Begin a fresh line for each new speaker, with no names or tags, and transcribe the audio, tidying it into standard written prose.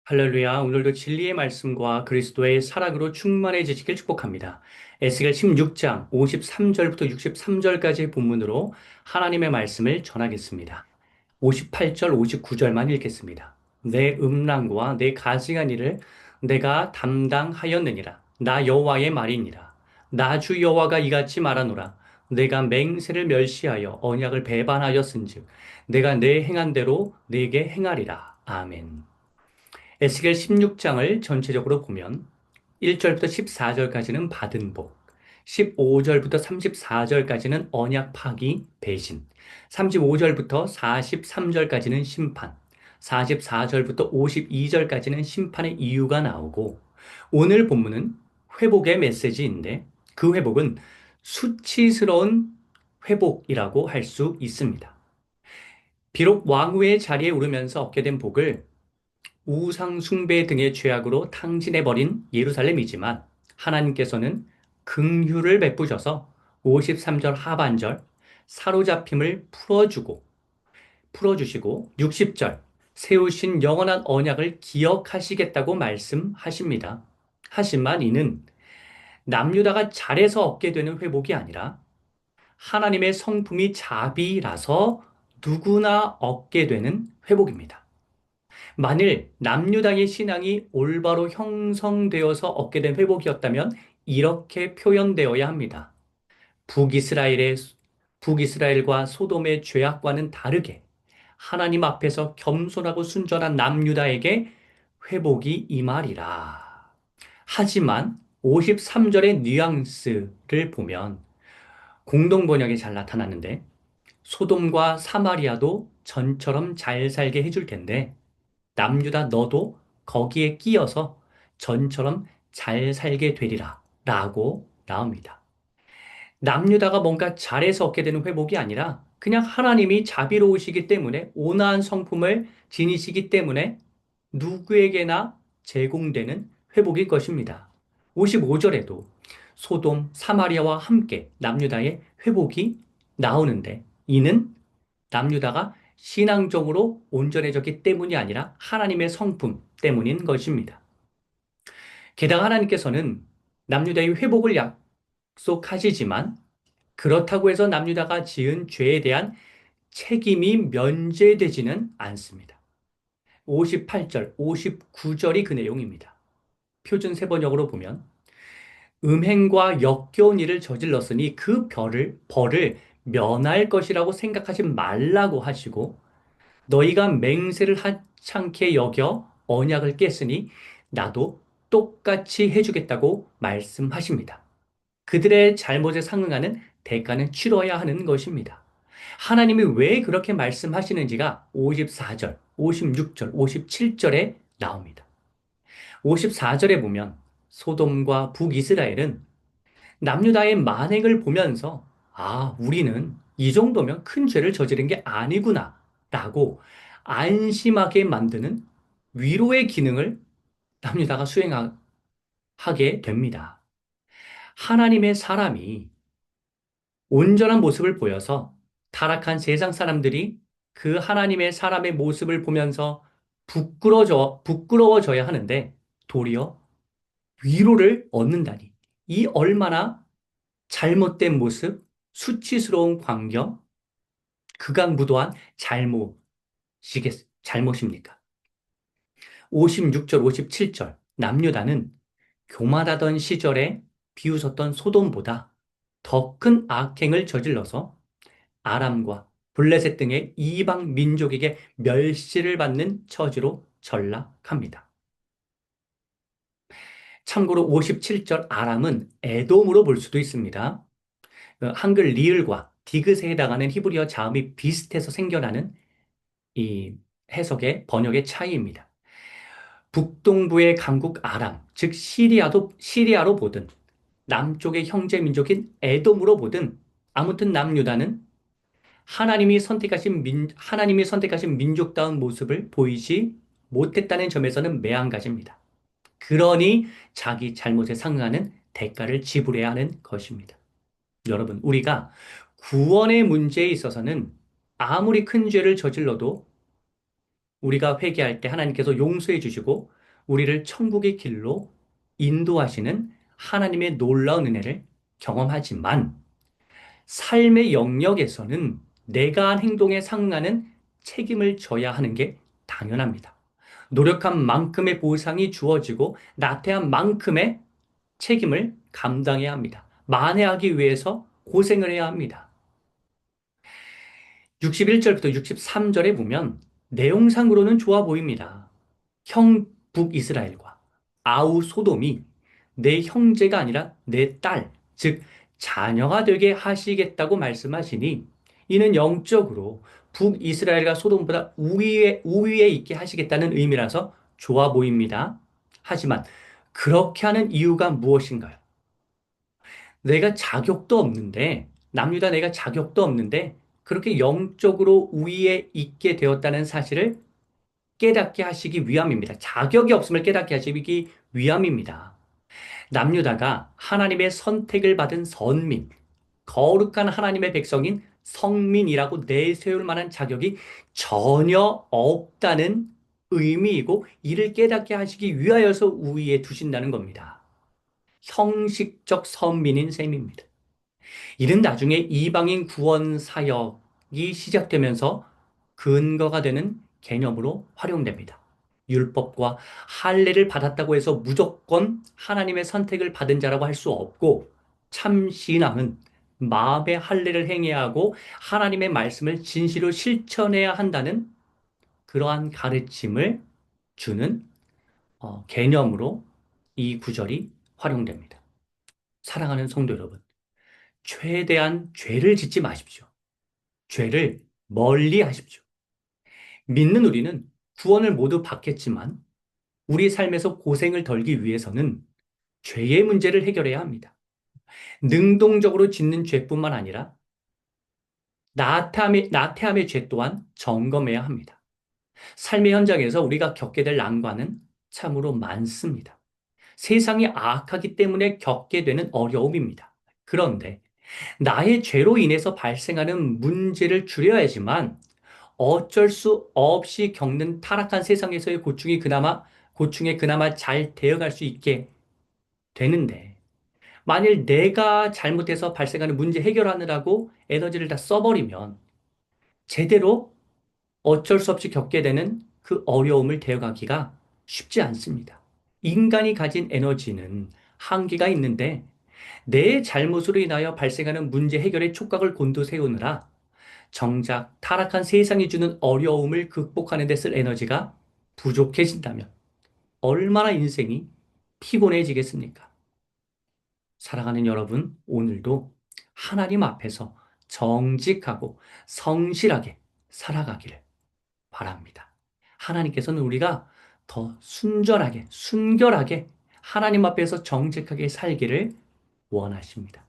할렐루야. 오늘도 진리의 말씀과 그리스도의 사랑으로 충만해지시길 축복합니다. 에스겔 16장 53절부터 63절까지의 본문으로 하나님의 말씀을 전하겠습니다. 58절, 59절만 읽겠습니다. 내 음란과 내 가증한 일을 내가 담당하였느니라. 나 여호와의 말이니라. 나 주 여호와가 이같이 말하노라. 내가 맹세를 멸시하여 언약을 배반하였은즉 내가 내 행한 대로 네게 행하리라. 아멘. 에스겔 16장을 전체적으로 보면 1절부터 14절까지는 받은 복, 15절부터 34절까지는 언약 파기, 배신, 35절부터 43절까지는 심판, 44절부터 52절까지는 심판의 이유가 나오고, 오늘 본문은 회복의 메시지인데 그 회복은 수치스러운 회복이라고 할 수 있습니다. 비록 왕후의 자리에 오르면서 얻게 된 복을 우상 숭배 등의 죄악으로 탕진해버린 예루살렘이지만 하나님께서는 긍휼을 베푸셔서 53절 하반절 사로잡힘을 풀어주시고 60절 세우신 영원한 언약을 기억하시겠다고 말씀하십니다. 하지만 이는 남유다가 잘해서 얻게 되는 회복이 아니라 하나님의 성품이 자비라서 누구나 얻게 되는 회복입니다. 만일 남유다의 신앙이 올바로 형성되어서 얻게 된 회복이었다면 이렇게 표현되어야 합니다. 북이스라엘의, 북이스라엘과 소돔의 죄악과는 다르게 하나님 앞에서 겸손하고 순전한 남유다에게 회복이 임하리라. 하지만 53절의 뉘앙스를 보면 공동 번역에 잘 나타났는데 소돔과 사마리아도 전처럼 잘 살게 해줄 텐데 남유다 너도 거기에 끼어서 전처럼 잘 살게 되리라 라고 나옵니다. 남유다가 뭔가 잘해서 얻게 되는 회복이 아니라 그냥 하나님이 자비로우시기 때문에 온화한 성품을 지니시기 때문에 누구에게나 제공되는 회복일 것입니다. 55절에도 소돔, 사마리아와 함께 남유다의 회복이 나오는데 이는 남유다가 신앙적으로 온전해졌기 때문이 아니라 하나님의 성품 때문인 것입니다. 게다가 하나님께서는 남유다의 회복을 약속하시지만 그렇다고 해서 남유다가 지은 죄에 대한 책임이 면제되지는 않습니다. 58절, 59절이 그 내용입니다. 표준 세번역으로 보면 음행과 역겨운 일을 저질렀으니 그 벌을 면할 것이라고 생각하지 말라고 하시고 너희가 맹세를 하찮게 여겨 언약을 깼으니 나도 똑같이 해주겠다고 말씀하십니다. 그들의 잘못에 상응하는 대가는 치러야 하는 것입니다. 하나님이 왜 그렇게 말씀하시는지가 54절, 56절, 57절에 나옵니다. 54절에 보면 소돔과 북이스라엘은 남유다의 만행을 보면서 우리는 이 정도면 큰 죄를 저지른 게 아니구나 라고 안심하게 만드는 위로의 기능을 남유다가 수행하게 됩니다. 하나님의 사람이 온전한 모습을 보여서 타락한 세상 사람들이 그 하나님의 사람의 모습을 보면서 부끄러워져야 하는데 도리어 위로를 얻는다니. 이 얼마나 잘못된 모습, 수치스러운 광경, 극악무도한 잘못입니까? 56절, 57절. 남유다는 교만하던 시절에 비웃었던 소돔보다 더 큰 악행을 저질러서 아람과 블레셋 등의 이방 민족에게 멸시를 받는 처지로 전락합니다. 참고로 57절 아람은 에돔으로 볼 수도 있습니다. 한글 리을과 디귿에 해당하는 히브리어 자음이 비슷해서 생겨나는 이 해석의 번역의 차이입니다. 북동부의 강국 아람, 즉 시리아로 보든 남쪽의 형제 민족인 에돔으로 보든 아무튼 남유다는 하나님이 선택하신 민족다운 모습을 보이지 못했다는 점에서는 매한가지입니다. 그러니 자기 잘못에 상응하는 대가를 지불해야 하는 것입니다. 여러분, 우리가 구원의 문제에 있어서는 아무리 큰 죄를 저질러도 우리가 회개할 때 하나님께서 용서해 주시고 우리를 천국의 길로 인도하시는 하나님의 놀라운 은혜를 경험하지만 삶의 영역에서는 내가 한 행동에 상응하는 책임을 져야 하는 게 당연합니다. 노력한 만큼의 보상이 주어지고 나태한 만큼의 책임을 감당해야 합니다. 만회하기 위해서 고생을 해야 합니다. 61절부터 63절에 보면 내용상으로는 좋아 보입니다. 형 북이스라엘과 아우 소돔이 내 형제가 아니라 내 딸, 즉 자녀가 되게 하시겠다고 말씀하시니 이는 영적으로 북이스라엘과 소돔보다 우위에 있게 하시겠다는 의미라서 좋아 보입니다. 하지만 그렇게 하는 이유가 무엇인가요? 내가 자격도 없는데, 남유다 내가 자격도 없는데, 그렇게 영적으로 우위에 있게 되었다는 사실을 깨닫게 하시기 위함입니다. 자격이 없음을 깨닫게 하시기 위함입니다. 남유다가 하나님의 선택을 받은 선민, 거룩한 하나님의 백성인 성민이라고 내세울 만한 자격이 전혀 없다는 의미이고, 이를 깨닫게 하시기 위하여서 우위에 두신다는 겁니다. 형식적 선민인 셈입니다. 이는 나중에 이방인 구원 사역이 시작되면서 근거가 되는 개념으로 활용됩니다. 율법과 할례를 받았다고 해서 무조건 하나님의 선택을 받은 자라고 할 수 없고 참 신앙은 마음의 할례를 행해야 하고 하나님의 말씀을 진실로 실천해야 한다는 그러한 가르침을 주는 개념으로 이 구절이 활용됩니다. 사랑하는 성도 여러분, 최대한 죄를 짓지 마십시오. 죄를 멀리 하십시오. 믿는 우리는 구원을 모두 받겠지만 우리 삶에서 고생을 덜기 위해서는 죄의 문제를 해결해야 합니다. 능동적으로 짓는 죄뿐만 아니라 나태함의 죄 또한 점검해야 합니다. 삶의 현장에서 우리가 겪게 될 난관은 참으로 많습니다. 세상이 악하기 때문에 겪게 되는 어려움입니다. 그런데 나의 죄로 인해서 발생하는 문제를 줄여야지만 어쩔 수 없이 겪는 타락한 세상에서의 고충에 그나마 잘 대응할 수 있게 되는데, 만일 내가 잘못해서 발생하는 문제 해결하느라고 에너지를 다 써버리면 제대로 어쩔 수 없이 겪게 되는 그 어려움을 대응하기가 쉽지 않습니다. 인간이 가진 에너지는 한계가 있는데 내 잘못으로 인하여 발생하는 문제 해결의 촉각을 곤두세우느라 정작 타락한 세상이 주는 어려움을 극복하는 데 쓸 에너지가 부족해진다면 얼마나 인생이 피곤해지겠습니까? 사랑하는 여러분, 오늘도 하나님 앞에서 정직하고 성실하게 살아가기를 바랍니다. 하나님께서는 우리가 더 순전하게, 순결하게 하나님 앞에서 정직하게 살기를 원하십니다.